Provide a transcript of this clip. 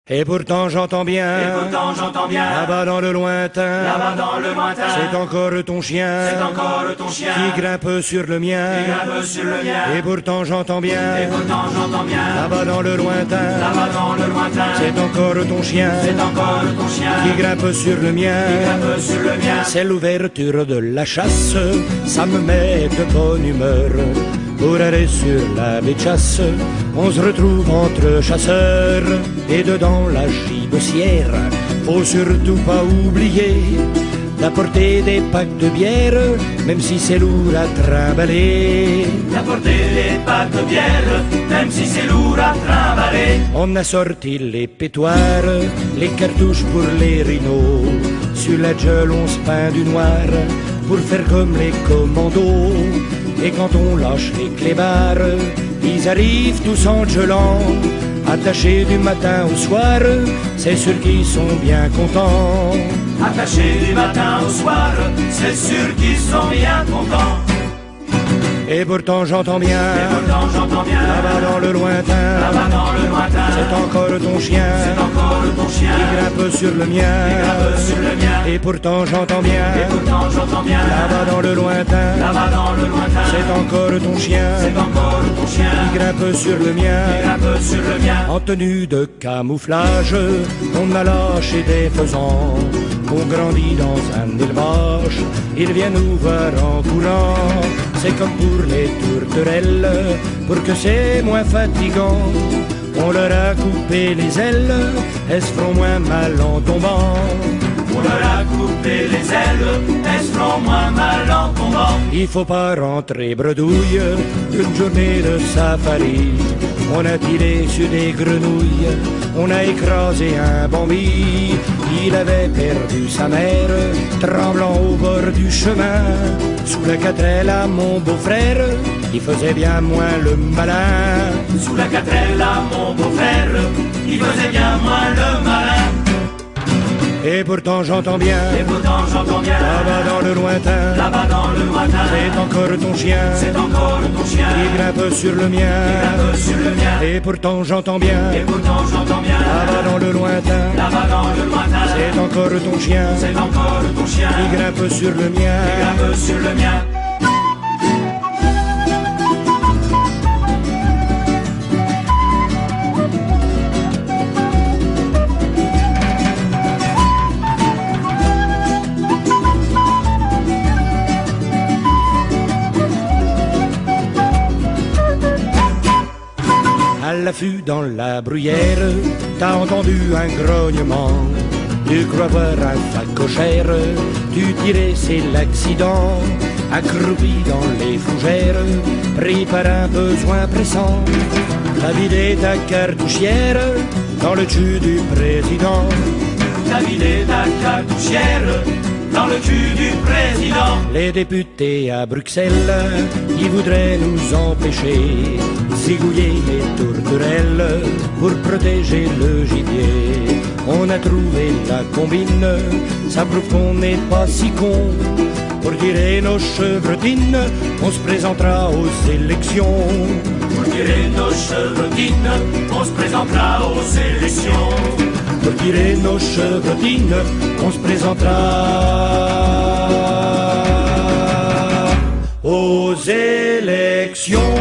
Et pourtant j'entends bien, là-bas dans le lointain, c'est encore ton chien, qui grimpe sur le mien, Et pourtant j'entends bien, là-bas dans le lointain, c'est encore ton chien, qui grimpe sur le mien, C'est l'ouverture de la chasse, ça me met de bonne humeur. Pour aller sur la béchasse, on se retrouve entre chasseurs. Et dedans la gibecière, faut surtout pas oublier d'apporter des packs de bière, même si c'est lourd à trimballer. D'apporter des packs de bière, même si c'est lourd à trimballer. On a sorti les pétoires, les cartouches pour les rhinos. Sur la gueule on se peint du noir, pour faire comme les commandos. Et quand on lâche les clébards, ils arrivent tous en gelant, attachés du matin au soir, c'est sûr qu'ils sont bien contents. Attachés du matin au soir, c'est sûr qu'ils sont bien contents. Et pourtant j'entends bien, là-bas dans le lointain, c'est encore ton chien, qui grimpe sur le mien. Et pourtant j'entends bien, là-bas dans le lointain, c'est encore ton chien, qui grimpe sur le mien. En tenue de camouflage, on a lâché des faisans, on grandit dans un élevage, ils viennent nous voir en courant. C'est comme pour les tourterelles, pour que c'est moins fatigant, on leur a coupé les ailes, elles se feront moins mal en tombant. On leur a coupé les ailes, elles se feront moins mal en tombant. Il faut pas rentrer bredouille d'une journée de safari. On a tiré sur des grenouilles, on a écrasé un bambi. Il avait perdu sa mère, tremblant au bord du chemin. Sous la 4L à mon beau-frère, il faisait bien moins le malin. Sous la 4L à mon beau-frère, il faisait bien moins le malin. Et pourtant j'entends bien, là-bas dans le lointain, c'est encore ton chien, qui grimpe sur le mien. Et pourtant j'entends bien, là-bas dans le lointain, c'est encore ton chien, qui grimpe sur le mien. À l'affût dans la bruyère, t'as entendu un grognement. Tu crois voir un facochère, tu dirais c'est l'accident. Accroupi dans les fougères, pris par un besoin pressant, t'as vidé ta cartouchière dans le cul du président. T'as vidé ta cartouchière dans le cul du président. Les députés à Bruxelles, ils voudraient nous empêcher zigouiller les tourterelles pour protéger le gibier. On a trouvé la combine, ça prouve qu'on n'est pas si con. Pour tirer nos chevrotines, on se présentera aux élections. Pour tirer nos chevrotines, on se présentera aux élections. Pour tirer nos chevrotines, on se présentera aux élections.